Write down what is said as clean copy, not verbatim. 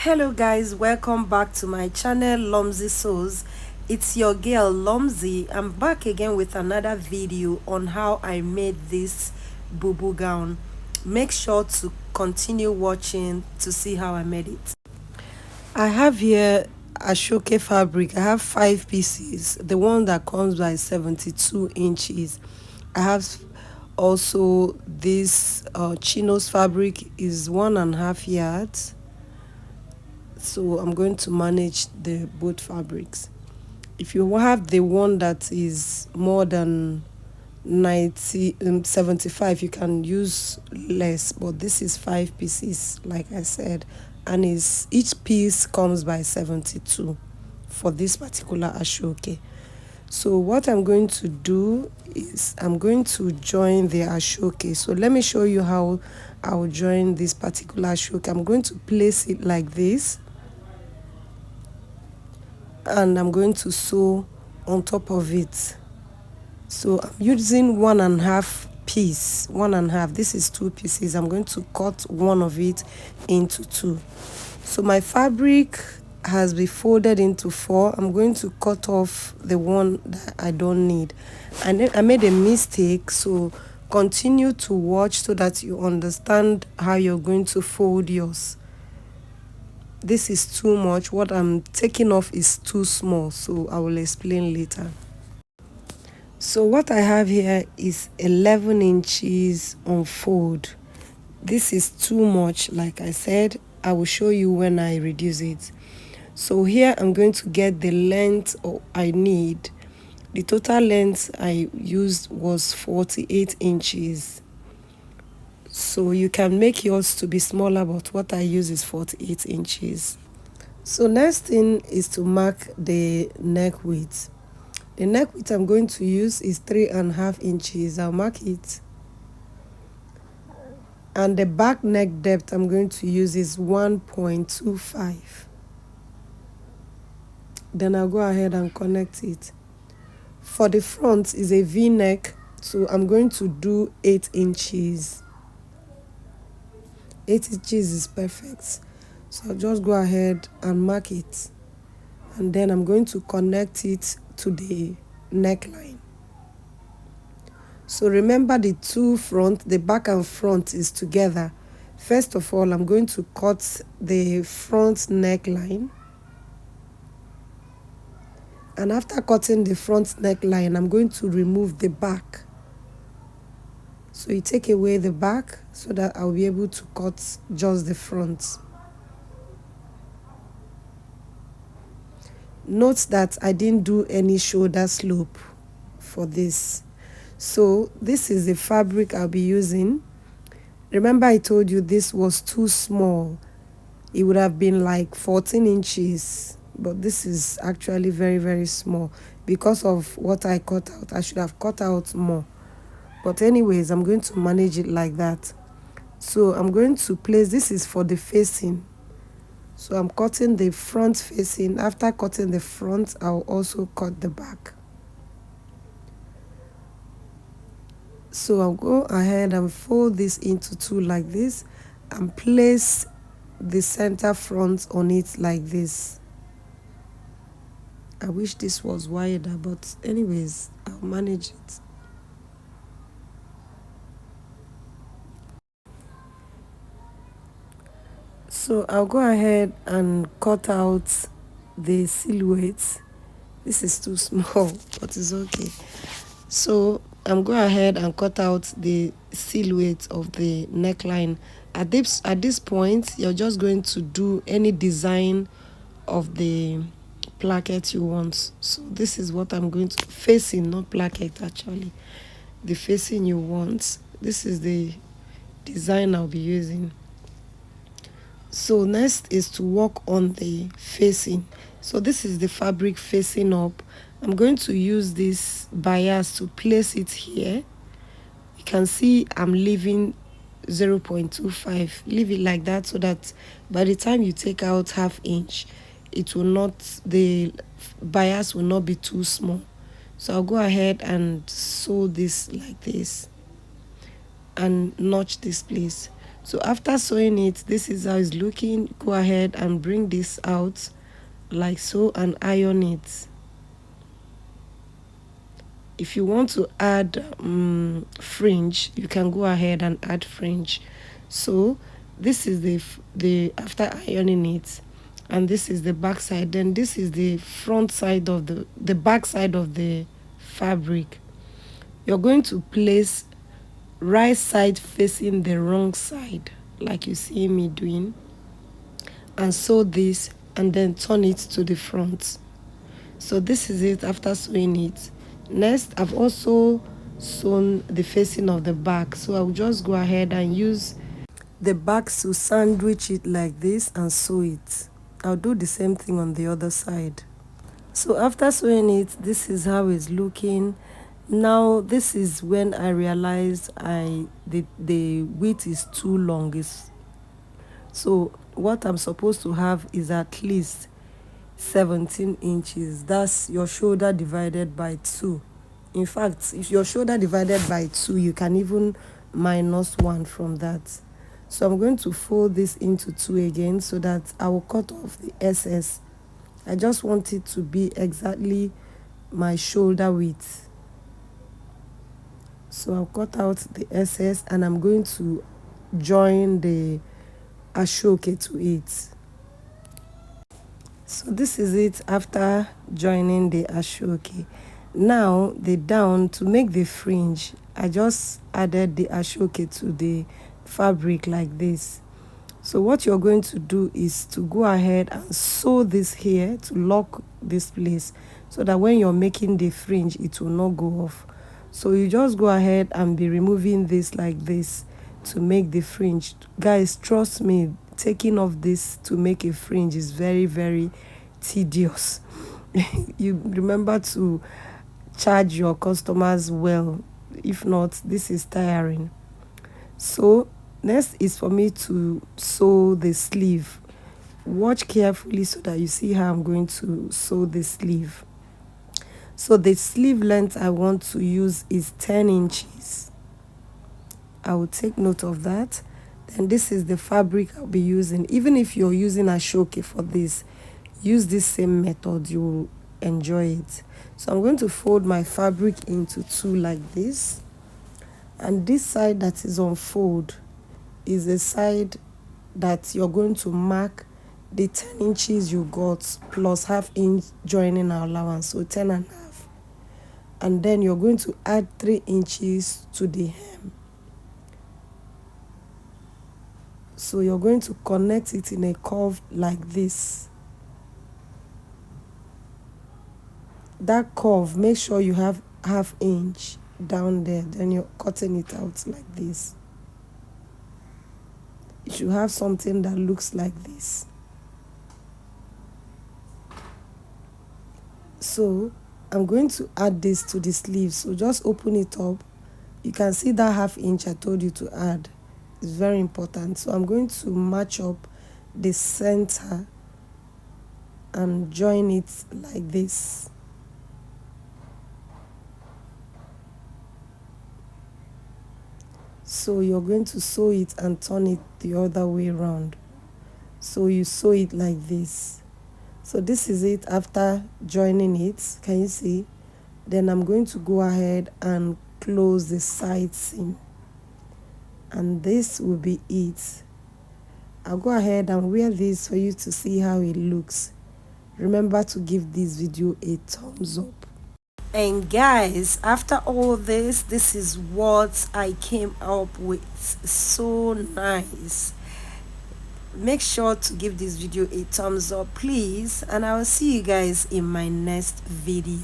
Hello guys, welcome back to my channel Lomzy Sews. It's your girl Lomzy. I'm back again with another video on how I made this Bubu gown. Make sure to continue watching to see how I made it. I have here Asoke fabric. I have 5 pieces. The one that comes by 72 inches. I have also this chinos fabric is 1.5 yards. So I'm going to manage the both fabrics. If you have the one that is more than 75, you can use less, but this is 5 pieces like I said, and is each piece comes by 72 for this particular Asoke. So what I'm going to do is I'm going to join the Asoke. So let me show you how I'll join this particular Asoke. I'm going to place it like this, and I'm going to sew on top of it. So I'm using 1.5 piece, 1.5. This is 2 pieces. I'm going to cut one of it into 2. So my fabric has been folded into 4. I'm going to cut off the one that I don't need. And then I made a mistake, so continue to watch so that you understand how you're going to fold yours. This is too much. What I'm taking off is too small, so I will explain later. So what I have here is 11 inches on fold. This is too much. Like I said, I will show you when I reduce it. So here I'm going to get the length I need. The total length I used was 48 inches. So you can make yours to be smaller, but what I use is 48 inches. So next thing is to mark the neck width. The neck width I'm going to use is 3.5 inches. I'll mark it. And the back neck depth I'm going to use is 1.25. Then I'll go ahead and connect it. For the front is a V-neck, so I'm going to do 8 inches. 8 inches is perfect. So I'll just go ahead and mark it. And then I'm going to connect it to the neckline. So remember the two front, the back and front is together. First of all, I'm going to cut the front neckline. And after cutting the front neckline, I'm going to remove the back. So you take away the back so that I'll be able to cut just the front. Note that I didn't do any shoulder slope for this. So this is the fabric I'll be using. Remember I told you this was too small. It would have been like 14 inches. But this is actually very, very small. Because of what I cut out, I should have cut out more. But anyways, I'm going to manage it like that. So I'm going to place, this is for the facing. So I'm cutting the front facing. After cutting the front, I'll also cut the back. So I'll go ahead and fold this into 2 like this and place the center front on it like this. I wish this was wider, but anyways, I'll manage it. So I'll go ahead and cut out the silhouette. This is too small, but it's okay. So I'm going ahead and cut out the silhouette of the neckline. At this point, you're just going to do any design of the placket you want. So this is what I'm going to facing, not placket actually. The facing you want. This is the design I'll be using. So next is to work on the facing. So this is the fabric facing up. I'm going to use this bias to place it here. You can see I'm leaving 0.25. Leave it like that so that by the time you take out 1/2 inch, it will not, the bias will not be too small. So I'll go ahead and sew this like this and notch this place. So after sewing it, this is how it's looking. Go ahead and bring this out like so and iron it. If you want to add fringe, you can go ahead and add fringe. So this is the after ironing it, and this is the back side. Then this is the front side of the back side of the fabric. You're going to place right side facing the wrong side, like you see me doing, and sew this and then turn it to the front. So this is it after sewing it. Next, I've also sewn the facing of the back, so I'll just go ahead and use the back to sandwich it like this and sew it. I'll do the same thing on the other side. So after sewing it, this is how it's looking. Now this is when I realized the width is too long. So what I'm supposed to have is at least 17 inches. That's your shoulder divided by 2. In fact, if your shoulder divided by 2, you can even minus 1 from that. So I'm going to fold this into 2 again so that I will cut off the excess. I just want it to be exactly my shoulder width. So I'll cut out the excess and I'm going to join the Asoke to it. So this is it after joining the Asoke. Now the down, to make the fringe, I just added the Asoke to the fabric like this. So what you're going to do is to go ahead and sew this here to lock this place so that when you're making the fringe, it will not go off. So you just go ahead and be removing this like this to make the fringe. Guys, trust me, taking off this to make a fringe is very, very tedious. You remember to charge your customers well. If not, this is tiring. So next is for me to sew the sleeve. Watch carefully so that you see how I'm going to sew the sleeve. So the sleeve length I want to use is 10 inches. I will take note of that. Then this is the fabric I'll be using. Even if you're using Asoke for this, use this same method, you will enjoy it. So I'm going to fold my fabric into 2 like this. And this side that is on fold is the side that you're going to mark the 10 inches you got plus ½ inch joining allowance, so 10.5. And then you're going to add 3 inches to the hem. So you're going to connect it in a curve like this. That curve, make sure you have ½ inch down there, then you're cutting it out like this. You should have something that looks like this. So I'm going to add this to the sleeve, so just open it up. You can see that ½ inch I told you to add. It's very important. So I'm going to match up the center and join it like this. So you're going to sew it and turn it the other way around. So you sew it like this. So this is it after joining it. Can you see? Then I'm going to go ahead and close the side seam. And this will be it. I'll go ahead and wear this for you to see how it looks. Remember to give this video a thumbs up. And guys, after all this, this is what I came up with. So nice. Make sure to give this video a thumbs up, please, and I will see you guys in my next video.